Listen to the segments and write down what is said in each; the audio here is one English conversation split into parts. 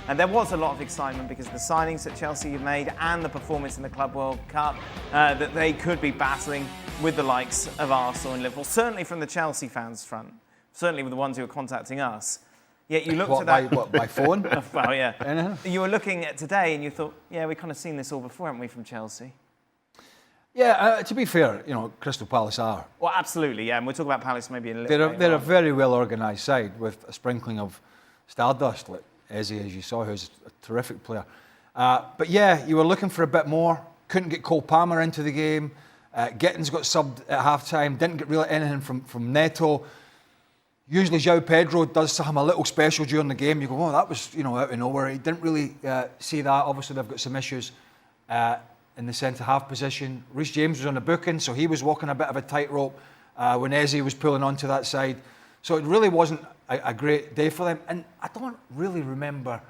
And there was a lot of excitement because of the signings that Chelsea have made and the performance in the Club World Cup, that they could be battling with the likes of Arsenal and Liverpool, certainly from the Chelsea fans' front, certainly with the ones who are contacting us. Yet you looked at that... By phone? Well, yeah. You were looking at today and you thought, yeah, we've kind of seen this all before, haven't we, from Chelsea? Yeah, to be fair, Crystal Palace are. Well, absolutely, yeah, and we'll talk about Palace maybe in a little bit. They're a very well-organised side with a sprinkling of stardust, like Eze, as you saw, who's a terrific player. But yeah, you were looking for a bit more. Couldn't get Cole Palmer into the game. Gittins got subbed at half-time. Didn't get really anything from Neto. Usually João Pedro does something a little special during the game. You go, oh, that was out of nowhere. He didn't really see that. Obviously, they've got some issues in the centre-half position. Reece James was on the booking, so he was walking a bit of a tightrope when Eze was pulling onto that side. So it really wasn't a great day for them. And I don't really remember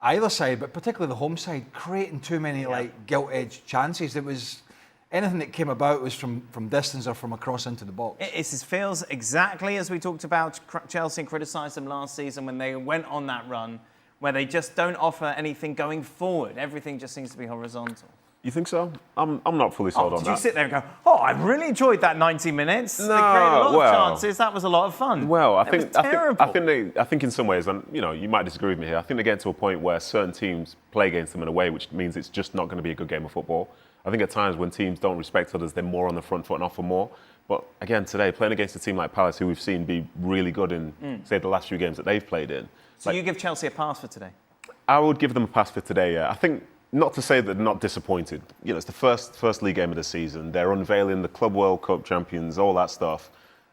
either side, but particularly the home side, creating too many gilt-edged chances. It was anything that came about was from distance or from across into the box. It feels exactly as we talked about Chelsea and criticised them last season when they went on that run, where they just don't offer anything going forward. Everything just seems to be horizontal. You think so? I'm not fully sold on that. Did you sit there and go, oh, I really enjoyed that 90 minutes? No, they created a lot of chances. That was a lot of fun. Well, I think in some ways, and you might disagree with me here, I think they get to a point where certain teams play against them in a way which means it's just not going to be a good game of football. I think at times when teams don't respect others, they're more on the front foot and offer more. But again, today, playing against a team like Palace, who we've seen be really good in, say, the last few games that they've played in. So you give Chelsea a pass for today? I would give them a pass for today, yeah. I think, not to say that they're not disappointed. It's the first league game of the season. They're unveiling the Club World Cup champions, all that stuff.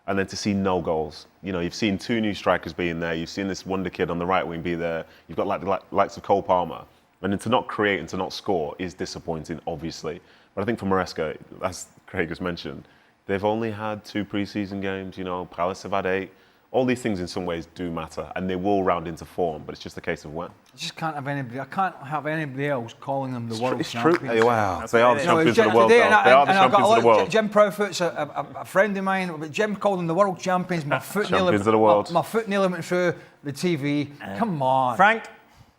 And then to see no goals. You've seen two new strikers being there. You've seen this wonder kid on the right wing be there. You've got the likes of Cole Palmer. And then to not create and to not score is disappointing, obviously. But I think for Maresca, as Craig has mentioned, they've only had 2 pre-season games. Palace have had 8. All these things in some ways do matter, and they will round into form, but it's just a case of when. I just can't have anybody. I can't have anybody else calling them the world champions. It's true. Wow, they are the champions of the world. They are the champions of the world. Jim Proudfoot's a friend of mine, but Jim called them the world champions. My foot nearly went through the TV. Come on, Frank.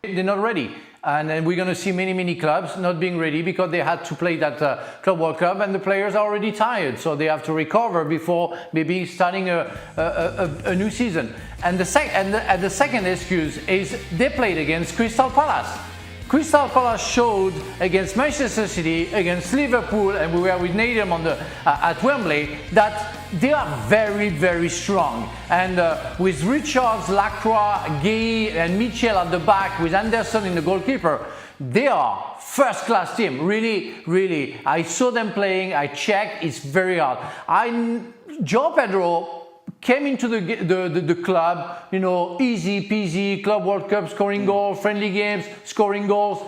They're not ready. And we're going to see many clubs not being ready because they had to play that Club World Cup and the players are already tired. So they have to recover before maybe starting a new season. And the second excuse is they played against Crystal Palace. Crystal Palace showed against Manchester City, against Liverpool, and we were with Nadim at Wembley, that they are very strong. And with Richards, Lacroix, Gay, and Mitchell at the back, with Anderson in the goalkeeper, they are first-class team. Really. I saw them playing. I checked. It's very hard. João Pedro came into the club, easy peasy, Club World Cup, scoring goals, friendly games, scoring goals.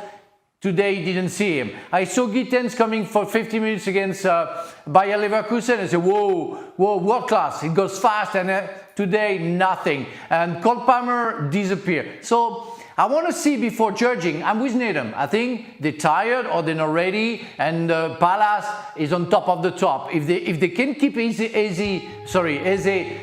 Today, didn't see him. I saw Gittins coming for 50 minutes against Bayer Leverkusen and said, whoa, world class. It goes fast, and today, nothing. And Cole Palmer disappeared. So I want to see before judging. I'm with Nadim. I think they're tired or they're not ready, and Palace is on top of the top. If they can keep Eze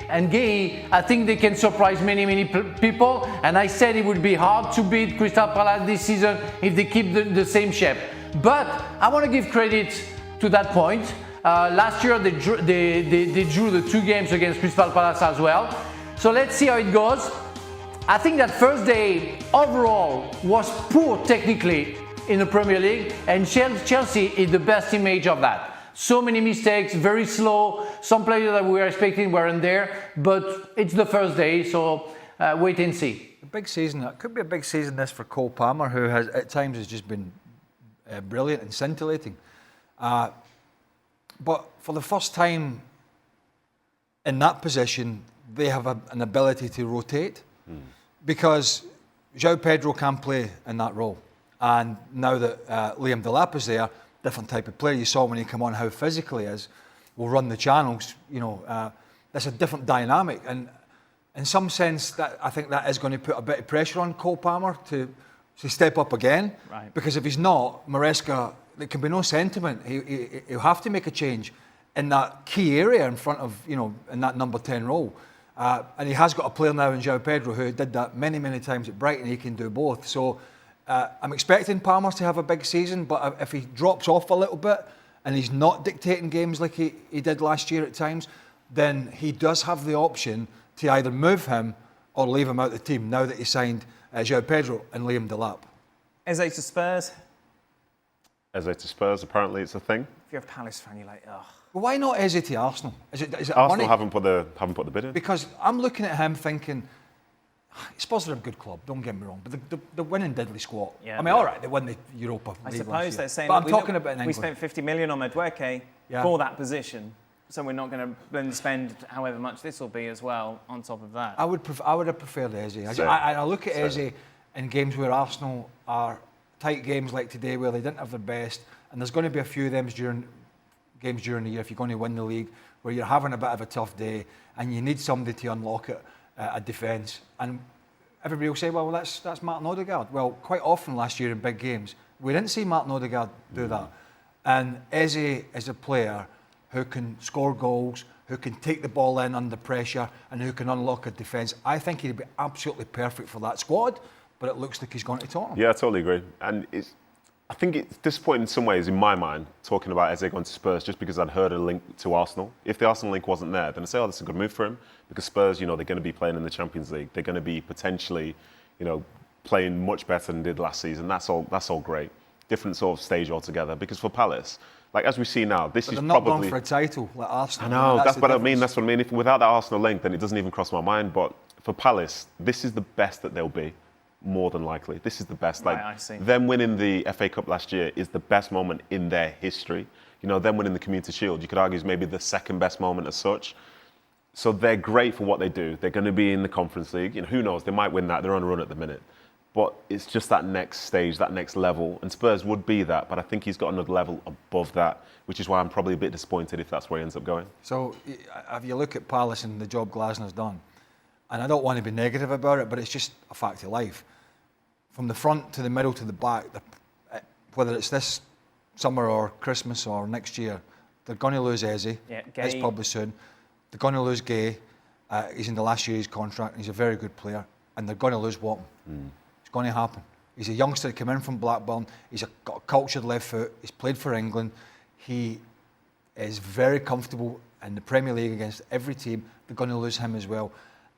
and Gay, I think they can surprise many people. And I said it would be hard to beat Crystal Palace this season if they keep the same shape. But I want to give credit to that point. Last year they drew the 2 games against Crystal Palace as well. So let's see how it goes. I think that first day overall was poor technically in the Premier League, and Chelsea is the best image of that. So many mistakes, very slow. Some players that we were expecting weren't there, but it's the first day, so wait and see. A big season. It could be a big season this for Cole Palmer, who has at times has just been brilliant and scintillating. But for the first time in that position, they have an ability to rotate. Because João Pedro can play in that role. And now that Liam Delap is there, different type of player. You saw when he came on how physical he is, will run the channels, that's a different dynamic. And in some sense, that I think that is going to put a bit of pressure on Cole Palmer to step up again. Right. Because if he's not, Maresca, there can be no sentiment. He'll have to make a change in that key area in front of, in that number 10 role. And he has got a player now in João Pedro who did that many, many times at Brighton. He can do both. So I'm expecting Palmer to have a big season, but if he drops off a little bit and he's not dictating games like he did last year at times, then he does have the option to either move him or leave him out the team now that he signed João Pedro and Liam Delap. Eze to Spurs. Eze to Spurs, apparently it's a thing. If you're a Palace fan, you're like, ugh. Well, why not Eze to Arsenal? Is it Arsenal money? haven't put the bid in. Because I'm looking at him thinking, Spurs are a good club, don't get me wrong, but they're winning diddly squat. Yeah. I mean, all right, they won the Europa I League suppose last year. they're saying but that I'm talking about in we England. spent 50 million on Madueke for that position, so we're not going to then spend however much this will be as well on top of that. I would have preferred Eze. I look at Eze in games where Arsenal are tight games like today where they didn't have their best, and there's going to be a few of them games during the year if you're going to win the league where you're having a bit of a tough day and you need somebody to unlock it, a defence. And everybody will say, well, that's Martin Odegaard. Well, quite often last year in big games, we didn't see Martin Odegaard do that. And Eze is a player who can score goals, who can take the ball in under pressure, and who can unlock a defence. I think he'd be absolutely perfect for that squad, but it looks like he's going to Tottenham. Yeah, I totally agree. And I think it's disappointing in some ways, in my mind, talking about Eze going to Spurs just because I'd heard a link to Arsenal. If the Arsenal link wasn't there, then I'd say, oh, that's a good move for him. Because Spurs, they're going to be playing in the Champions League. They're going to be potentially, playing much better than they did last season. That's all great. Different sort of stage altogether. Because for Palace, like as we see now, this is they're not probably... going for a title like Arsenal. I know, that's what I mean. That's That's what I mean. If without that Arsenal link, then it doesn't even cross my mind. But for Palace, this is the best that they'll be. More than likely. This is the best. Right, I see. Them winning the FA Cup last year is the best moment in their history. Them winning the Community Shield, you could argue is maybe the second best moment as such. So they're great for what they do. They're going to be in the Conference League. Who knows? They might win that. They're on a run at the minute. But it's just that next stage, that next level. And Spurs would be that, but I think he's got another level above that, which is why I'm probably a bit disappointed if that's where he ends up going. So if you look at Palace and the job Glasner's done, and I don't want to be negative about it, but it's just a fact of life. From the front to the middle to the back, whether it's this summer or Christmas or next year, they're going to lose Eze. Yeah, It's Gay. probably soon. They're going to lose Gay. He's in the last year of his contract. And he's a very good player. And they're going to lose Watton. It's going to happen. He's a youngster that came in from Blackburn. He's got a cultured left foot. He's played for England. He is very comfortable in the Premier League against every team. They're going to lose him as well.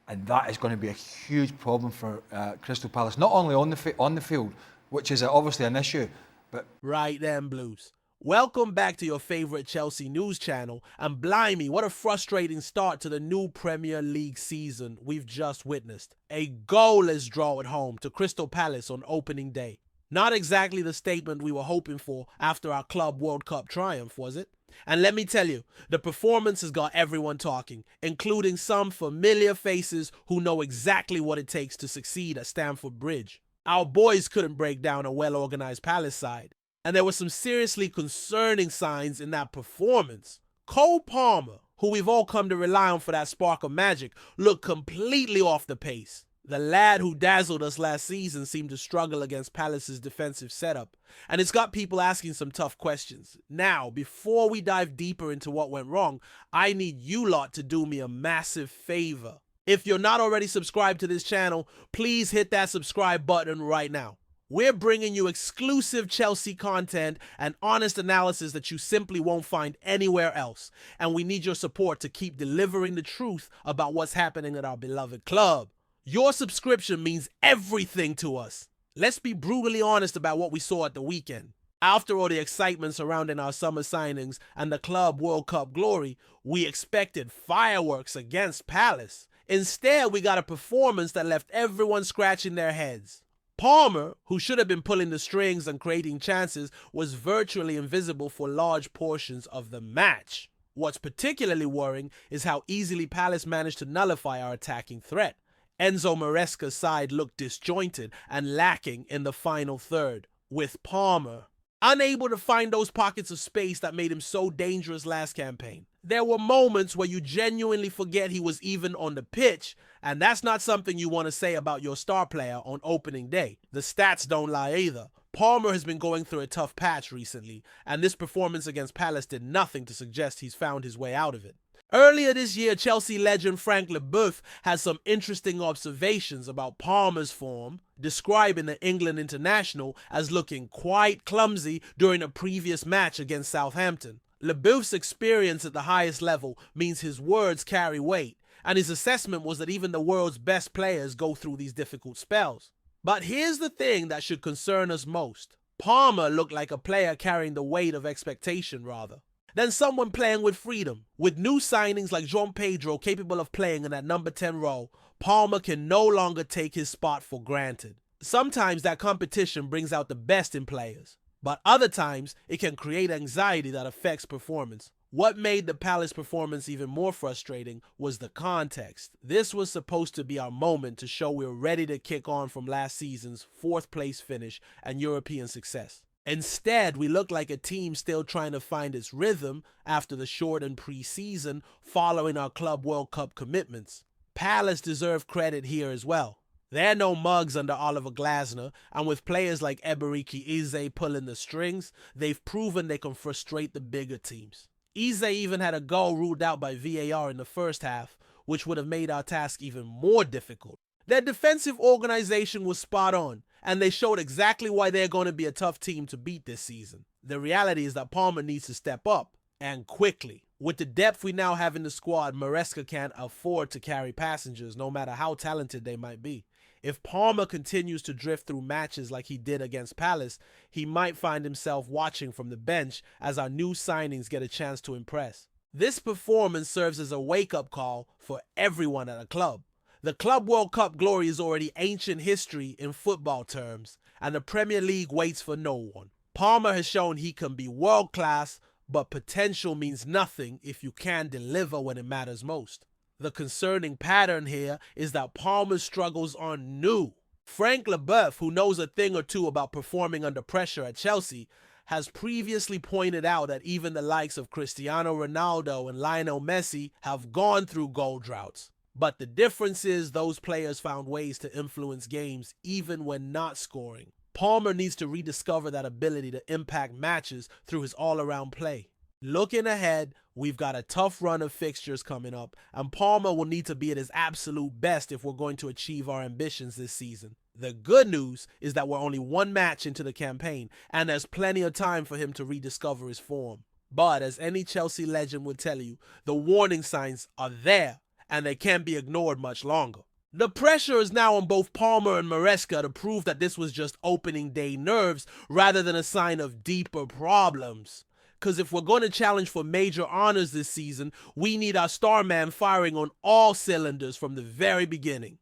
And that is going to be a huge problem for Crystal Palace, not only on the field, which is obviously an issue, but... Right then, Blues. Welcome back to your favorite Chelsea news channel. And blimey, what a frustrating start to the new Premier League season we've just witnessed. A goalless draw at home to Crystal Palace on opening day. Not exactly the statement we were hoping for after our Club World Cup triumph, was it? And let me tell you, the performance has got everyone talking, including some familiar faces who know exactly what it takes to succeed at Stamford Bridge. Our boys couldn't break down a well-organized Palace side, and there were some seriously concerning signs in that performance. Cole Palmer, who we've all come to rely on for that spark of magic, looked completely off the pace. The lad who dazzled us last season seemed to struggle against Palace's defensive setup, and it's got people asking some tough questions. Now, before we dive deeper into what went wrong, I need you lot to do me a massive favor. If you're not already subscribed to this channel, please hit that subscribe button right now. We're bringing you exclusive Chelsea content and honest analysis that you simply won't find anywhere else, and we need your support to keep delivering the truth about what's happening at our beloved club. Your subscription means everything to us. Let's be brutally honest about what we saw at the weekend. After all the excitement surrounding our summer signings and the Club World Cup glory, we expected fireworks against Palace. Instead, we got a performance that left everyone scratching their heads. Palmer, who should have been pulling the strings and creating chances, was virtually invisible for large portions of the match. What's particularly worrying is how easily Palace managed to nullify our attacking threat. Enzo Maresca's side looked disjointed and lacking in the final third, with Palmer unable to find those pockets of space that made him so dangerous last campaign. There were moments where you genuinely forget he was even on the pitch, and that's not something you want to say about your star player on opening day. The stats don't lie either. Palmer has been going through a tough patch recently, and this performance against Palace did nothing to suggest he's found his way out of it. Earlier this year, Chelsea legend Frank Leboeuf had some interesting observations about Palmer's form, describing the England international as looking quite clumsy during a previous match against Southampton. Leboeuf's experience at the highest level means his words carry weight, and his assessment was that even the world's best players go through these difficult spells. But here's the thing that should concern us most. Palmer looked like a player carrying the weight of expectation rather than someone playing with freedom. With new signings like João Pedro capable of playing in that number 10 role, Palmer can no longer take his spot for granted. Sometimes that competition brings out the best in players, but other times it can create anxiety that affects performance. What made the Palace performance even more frustrating was the context. This was supposed to be our moment to show we were ready to kick on from last season's 4th place finish and European success. Instead, we look like a team still trying to find its rhythm after the shortened pre-season following our Club World Cup commitments. Palace deserve credit here as well. They're no mugs under Oliver Glasner, and with players like Eberiki Eze pulling the strings, they've proven they can frustrate the bigger teams. Eze even had a goal ruled out by VAR in the first half, which would have made our task even more difficult. Their defensive organization was spot on, and they showed exactly why they're going to be a tough team to beat this season. The reality is that Palmer needs to step up, and quickly. With the depth we now have in the squad, Maresca can't afford to carry passengers, no matter how talented they might be. If Palmer continues to drift through matches like he did against Palace, he might find himself watching from the bench as our new signings get a chance to impress. This performance serves as a wake-up call for everyone at the club. The Club World Cup glory is already ancient history in football terms, and the Premier League waits for no one. Palmer has shown he can be world-class, but potential means nothing if you can't deliver when it matters most. The concerning pattern here is that Palmer's struggles are new. Frank Leboeuf, who knows a thing or two about performing under pressure at Chelsea, has previously pointed out that even the likes of Cristiano Ronaldo and Lionel Messi have gone through goal droughts. But the difference is those players found ways to influence games even when not scoring. Palmer needs to rediscover that ability to impact matches through his all-around play. Looking ahead, we've got a tough run of fixtures coming up, and Palmer will need to be at his absolute best if we're going to achieve our ambitions this season. The good news is that we're only one match into the campaign, and there's plenty of time for him to rediscover his form. But as any Chelsea legend would tell you, the warning signs are there, and they can't be ignored much longer. The pressure is now on both Palmer and Maresca to prove that this was just opening day nerves rather than a sign of deeper problems. Because if we're going to challenge for major honors this season, we need our star man firing on all cylinders from the very beginning.